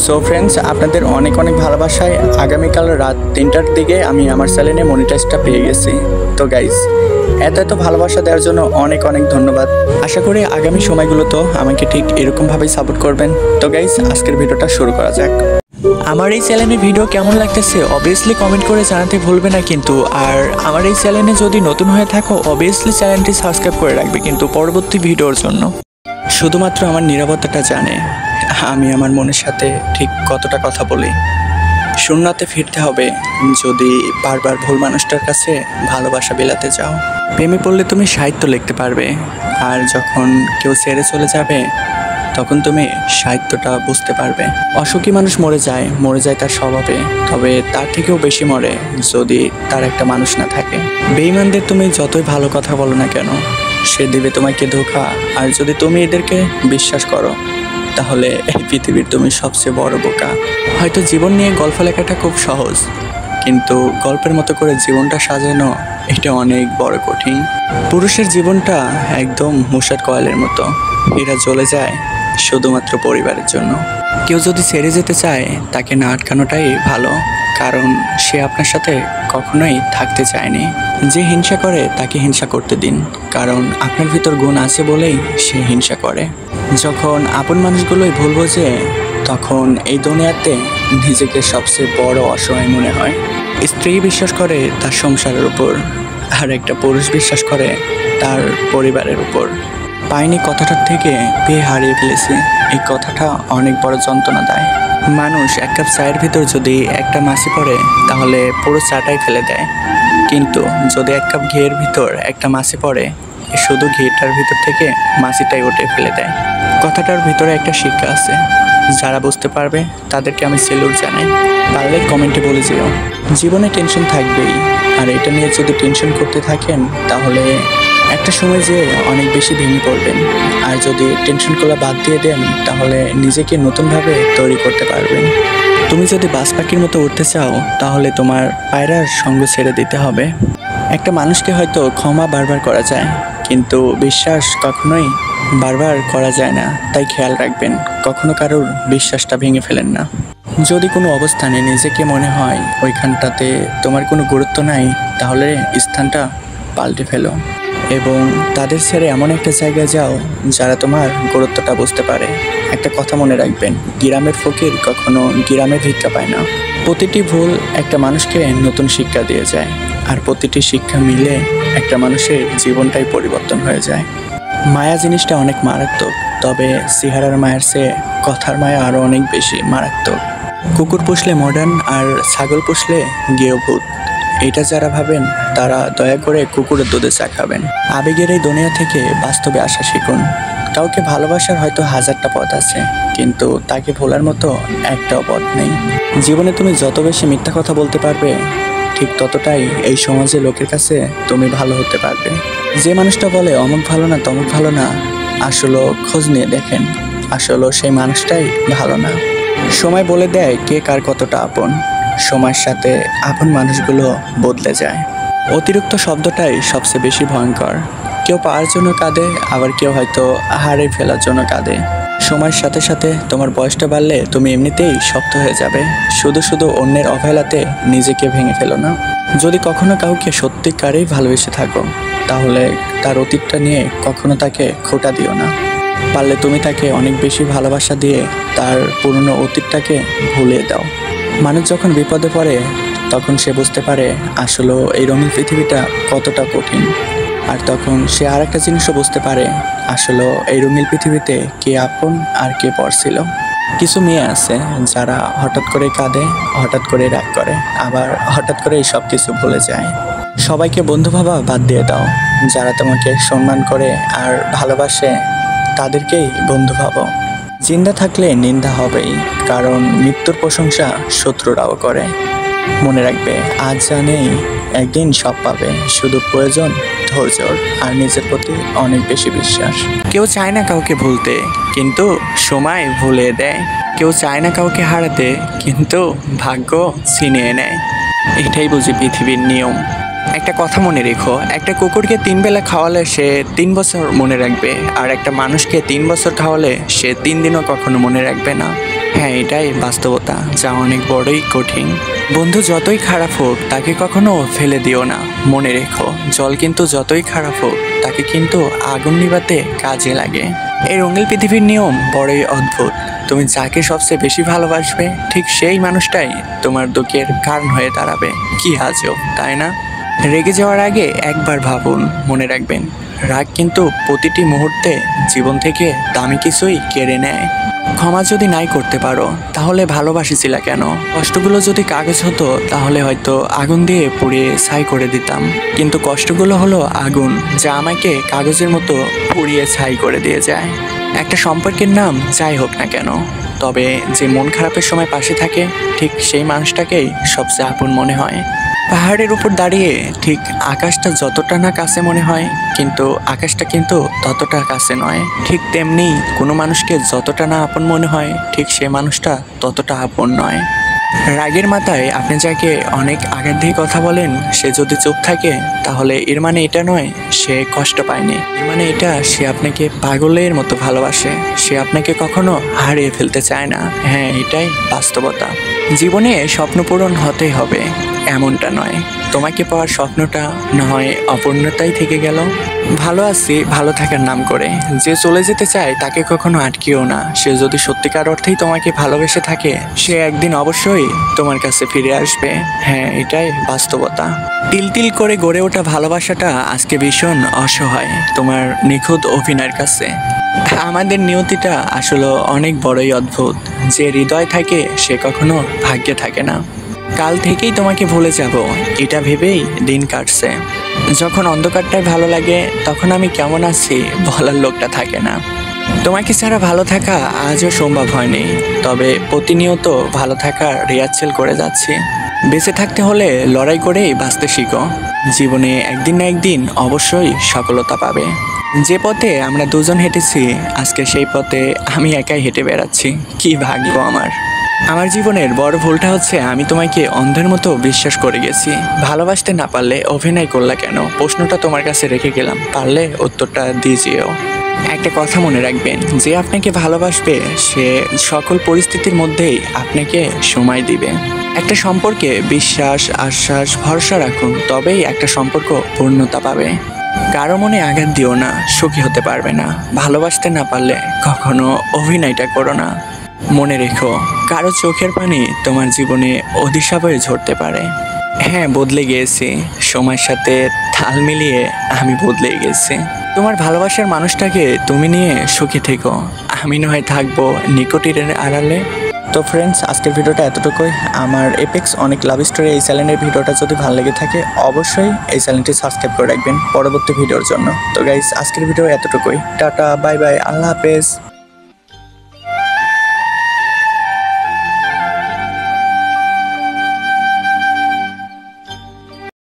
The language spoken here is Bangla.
সো ফ্রেন্ডস, আপনাদের অনেক অনেক ভালোবাসায় আগামীকাল রাত 3টার দিকে আমি আমার চ্যানেলে মনিটাইজটা পেয়ে গেছি। তো গাইজ, এত ভালোবাসা দেওয়ার জন্য অনেক অনেক ধন্যবাদ। আশা করি আগামী সময়গুলোতেও আমাকে ঠিক এরকমভাবেই সাপোর্ট করবেন। তো গাইজ, আজকের ভিডিওটা শুরু করা যাক। আমার এই চ্যানেলের ভিডিও কেমন লাগতেছে অবভিয়াসলি কমেন্ট করে জানাতে ভুলবে না কিন্তু। আর আমার এই চ্যানেলে যদি নতুন হয়ে থাকো অবভিয়াসলি চ্যানেলটি সাবস্ক্রাইব করে রাখবে কিন্তু পরবর্তী ভিডিওর জন্য। শুধুমাত্র আমার নীরবতাটা জানে আমি আমার মনের সাথে ঠিক কতটা কথা বলি। শূন্যতে ফিরতে হবে যদি বারবার ভুল মানুষটার কাছে ভালোবাসা বিলাতে যাও। প্রেমে পড়লে তুমি সাহিত্য লিখতে পারবে, আর যখন কেউ ছেড়ে চলে যাবে তখন তুমি সাহিত্যটা বুঝতে পারবে। অসুখী মানুষ মরে যায় তার স্বভাবে, তবে তার থেকেও বেশি মরে যদি তার একটা মানুষ না থাকে। বেঈমানদের তুমি যতই ভালো কথা বলো না কেন, সে দিবে তোমাকে ধোঁকা। আর যদি তুমি এদেরকে বিশ্বাস করো তাহলে এই পৃথিবীর তুমি সবচেয়ে বড় বোকা। হয়তো জীবন নিয়ে গল্প লেখাটা খুব সহজ, কিন্তু গল্পের মতো করে জীবনটা সাজানো এটা অনেক বড় কঠিন। পুরুষের জীবনটা একদম মুশার কয়েলের মতো, এরা চলে যায় শুধুমাত্র পরিবারের জন্য। কেউ যদি ছেড়ে যেতে চায় তাকে না আটকানোটাই ভালো, কারণ সে আপনার সাথে কখনোই থাকতে চায়নি। যে হিংসা করে তাকে হিংসা করতে দিন, কারণ আপনার ভিতর গুণ আছে বলেই সে হিংসা করে। যখন আপন মানুষগুলোই ভুল বোঝে তখন এই দুনিয়াতে নিজেকে সবচেয়ে বড় অসহায় মনে হয়। স্ত্রী বিশ্বাস করে তার সংসারের উপর, আর একটা পুরুষ বিশ্বাস করে তার পরিবারের উপর। পাইনি কথাটার থেকে পেয়ে হারিয়ে ফেলেছি, এই কথাটা অনেক বড় যন্ত্রণা দেয়। মানুষ এক কাপ চায়ের ভিতর যদি একটা মাছি পড়ে তাহলে পুরো চাটাই ফেলে দেয়, কিন্তু যদি এক কাপ ঘিয়ের ভিতর একটা মাছি পড়ে শুধু ঘিটার ভিতর থেকে মাছিটাই উঠে ফেলে দেয়। কথাটার ভিতরে একটা শিক্ষা আছে, যারা বুঝতে পারবে তাদেরকে আমি সেলুট জানাই। পারলে কমেন্টে বলে যেও। জীবনে টেনশন থাকবেই, আর এটা নিয়ে যদি টেনশন করতে থাকেন তাহলে একটা সময় যে অনেক বেশি ভেঙে পড়বেন। আর যদি টেনশনগুলো বাদ দিয়ে দেন তাহলে নিজেকে নতুনভাবে তৈরি করতে পারবেন। তুমি যদি বাজ পাখির মতো উঠতে চাও তাহলে তোমার পায়রার সঙ্গ ছেড়ে দিতে হবে। একটা মানুষকে হয়তো ক্ষমা বারবার করা যায়, কিন্তু বিশ্বাস কখনোই বারবার করা যায় না। তাই খেয়াল রাখবেন, কখনো কারোর বিশ্বাসটা ভেঙে ফেলেন না। যদি কোনো অবস্থানে নিজেকে মনে হয় ওইখানটাতে তোমার কোনো গুরুত্ব নাই, তাহলে স্থানটা পাল্টে ফেলো এবং তাদের ছেড়ে এমন একটা জায়গায় যাও যারা তোমার গুরুত্বটা বুঝতে পারে। একটা কথা মনে রাখবেন, গ্রামের ফকির কখনো গ্রামে ভিক্ষা পায় না। প্রতিটি ভুল একটা মানুষকে নতুন শিক্ষা দিয়ে যায়, আর প্রতিটি শিক্ষা মিলে একটা মানুষের জীবনটাই পরিবর্তন হয়ে যায়। মায়া জিনিসটা অনেক মারাত্মক, তবে চেহারার মায়ের চেয়ে কথার মায়া আরও অনেক বেশি মারাত্মক। কুকুর পুষলে মডার্ন, আর ছাগল পুষলে গৃহভূত। এটা যারা ভাবেন তারা দয়া করে কুকুরের দুধে চা খাবেন। আবেগের এই দুনিয়া থেকে বাস্তবে আসা শিখুন। কাউকে ভালোবাসার হয়তো হাজারটা পথ আছে, কিন্তু তাকে ভোলার মতো একটাও পথ নেই। জীবনে তুমি যত বেশি মিথ্যা কথা বলতে পারবে ঠিক ততটাই এই সমাজে লোকের কাছে তুমি ভালো হতে পারবে। যে মানুষটা বলে অমুক ভালো না তমুক ভালো না, আসলে খোঁজ নিয়ে দেখেন আসলে সেই মানুষটাই ভালো না। সময় বলে দেয় কে কার কতটা আপন। সময়ের সাথে আপন মানুষগুলো বদলে যায়। অতিরিক্ত শব্দটাই সবচেয়ে বেশি ভয়ঙ্কর। কেউ পাওয়ার জন্য কাঁদে, আবার কেউ হয়তো হারিয়ে ফেলার জন্য কাঁদে। সময়ের সাথে সাথে তোমার বয়সটা বাড়লে তুমি এমনিতেই শক্ত হয়ে যাবে। শুধু অন্যের অবহেলাতে নিজেকে ভেঙে ফেলো না। যদি কখনো কাউকে সত্যিকারেই ভালোবেসে থাকো তাহলে তার অতীতটা নিয়ে কখনো তাকে খোঁটা দিও না। পারলে তুমি তাকে অনেক বেশি ভালোবাসা দিয়ে তার পুরনো অতীতটাকে ভুলিয়ে দাও। মানুষ যখন বিপদে পড়ে তখন সে বুঝতে পারে আসলে এই রঙিন পৃথিবীটা কতটা কঠিন। আর তখন সে আর একটা জিনিসও বুঝতে পারে আসলে এই রঙিন পৃথিবীতে কে আপন আর কে পর ছিল। কিছু মেয়ে আছে যারা হঠাৎ করে কাঁদে, হঠাৎ করে রাগ করে, আবার হঠাৎ করে এই সব কিছু ভুলে যায়। সবাইকে বন্ধু ভাবা বাদ দিয়ে দাও। যারা তোমাকে সম্মান করে আর ভালোবাসে তাদেরকেই বন্ধু ভাবো। জিন্দা থাকলে নিন্দা হবেই, কারণ মৃত্যুর প্রশংসা শত্রুরাও করে। মনে রাখবে, আজ যা নেই একদিন সব পাবে। শুধু প্রয়োজন ধৈর্য আর নিজের প্রতি অনেক বেশি বিশ্বাস। কেউ চায় না কাউকে ভুলতে, কিন্তু সময় ভুলিয়ে দেয়। কেউ চায় না কাউকে হারাতে, কিন্তু ভাগ্য ছিনিয়ে নেয়। এটাই বুঝি পৃথিবীর নিয়ম। একটা কথা মনে রেখো, একটা কুকুরকে 3 বেলা খাওয়ালে সে 3 বছর মনে রাখবে, আর একটা মানুষকে 3 বছর খাওয়ালে সে 3 দিনও কখনো মনে রাখবে না। হ্যাঁ, এটাই বাস্তবতা, যা অনেক বড়ই কঠিন। বন্ধু যতই খারাপ হোক তাকে কখনো ফেলে দিও না। মনে রেখো, জল কিন্তু যতই খারাপ হোক তাকে কিন্তু আগুন নিভাতে কাজে লাগে। এই রঙিন পৃথিবীর নিয়ম বড়ই অদ্ভুত। তুমি যাকে সবচেয়ে বেশি ভালোবাসবে ঠিক সেই মানুষটাই তোমার দুঃখের কারণ হয়ে দাঁড়াবে। কি আজব, তাই না? রেগে যাওয়ার আগে একবার ভাবুন। মনে রাখবেন, রাগ কিন্তু প্রতিটি মুহূর্তে জীবন থেকে দামি কিছুই কেড়ে নেয়। ক্ষমা যদি নাই করতে পারো তাহলে ভালোবাসিছিলা কেন? কষ্টগুলো যদি কাগজ হতো তাহলে হয়তো আগুন দিয়ে পুড়িয়ে ছাই করে দিতাম। কিন্তু কষ্টগুলো হলো আগুন, যা আমাকে কাগজের মতো পুড়িয়ে ছাই করে দিয়ে যায়। একটা সম্পর্কের নাম যাই হোক না কেন, তবে যে মন খারাপের সময় পাশে থাকে ঠিক সেই মানুষটাকেই সবচেয়ে আপন মনে হয়। পাহাড়ের উপর দাঁড়িয়ে ঠিক আকাশটা যতটা না কাছে মনে হয়, কিন্তু আকাশটা কিন্তু ততটা কাছে নয়। ঠিক তেমনি কোনো মানুষকে যতটা না আপন মনে হয় ঠিক সে মানুষটা ততটা আপন নয়। রাগের মাথায় আপনি যাকে অনেক আগের দিয়ে কথা বলেন, সে যদি চুপ থাকে তাহলে এর মানে এটা নয় সে কষ্ট পায়নি, এর মানে এটা সে আপনাকে পাগলের মতো ভালোবাসে। সে আপনাকে কখনো হারিয়ে ফেলতে চায় না। হ্যাঁ, এটাই বাস্তবতা। জীবনে স্বপ্ন পূরণ হতেই হবে এমনটা নয়। তোমাকে পাওয়ার স্বপ্নটা না হয় অপূর্ণতাই থেকে গেল। ভালো আছি ভালো থাকার নাম করে যে চলে যেতে চায় তাকে কখনো আটকিও না। সে যদি সত্যিকার অর্থেই তোমাকে ভালোবেসে থাকে সে একদিন অবশ্যই তোমার কাছে ফিরে আসবে। হ্যাঁ, এটাই বাস্তবতা। তিল তিল করে গড়ে ওঠা ভালোবাসাটা আজকে ভীষণ অসহায় তোমার নিখুঁত অভিনয়ের কাছে। আমাদের নিয়তিটা আসলে অনেক বড়ই অদ্ভুত। যে হৃদয় থাকে সে কখনো ভাগ্যে থাকে না। কাল থেকেই তোমাকে ভুলে যাব এটা ভেবেই দিন কাটছে। যখন অন্ধকারটাই ভালো লাগে তখন আমি কেমন আছি বলার লোকটা থাকে না। তোমাকে ছাড়া ভালো থাকা আজও সম্ভব হয়নি, তবে প্রতিনিয়ত ভালো থাকার রিহার্সেল করে যাচ্ছি। বেঁচে থাকতে হলে লড়াই করেই বাঁচতে শিখো। জীবনে একদিন না একদিন অবশ্যই সফলতা পাবে। যে পথে আমরা দুজন হেঁটেছি আজকে সেই পথে আমি একাই হেঁটে বেড়াচ্ছি। কি ভাগ্য আমার। আমার জীবনের বড় ভুলটা হচ্ছে আমি তোমাকে অন্ধের মতো বিশ্বাস করে গেছি। ভালোবাসতে না পারলে অভিনয় করলা কেন? প্রশ্নটা তোমার কাছে রেখে গেলাম, পারলে উত্তরটা দিয়ে যেও। একটা কথা মনে রাখবেন, যে আপনাকে ভালোবাসবে সে সকল পরিস্থিতির মধ্যেই আপনাকে সময় দিবে। একটা সম্পর্কে বিশ্বাস, আশ্বাস, ভরসা রাখুন, তবেই একটা সম্পর্ক পূর্ণতা পাবে। কারো মনে আঘাত দিও না, সুখী হতে পারবে না। ভালোবাসতে না পারলে কখনো অভিনয়টা করো না। মনে রেখো, কারো চোখের পানি তোমার জীবনে অভিশাপ হয়ে ঝরতে পারে। হ্যাঁ, বদলে গিয়েছি, সময়ের সাথে তাল মিলিয়ে আমি বদলে গেছি। তোমার ভালোবাসার মানুষটাকে তুমি নিয়ে সুখী থেকো, আমি নয় থাকবো নিকটের আড়ালে। তো ফ্রেন্ডস, আজকের ভিডিওটা এতটুকুই। আমার এপেক্স অনেক লাভ স্টোরি এই চ্যানেলের ভিডিওটা যদি ভালো লেগে থাকে অবশ্যই এই চ্যানেলটি সাবস্ক্রাইব করে রাখবেন পরবর্তী ভিডিওর জন্য। তো গাইস, আজকের ভিডিও এতটুকুই। টাটা, বাই বাই, আল্লাহ হাফেজ।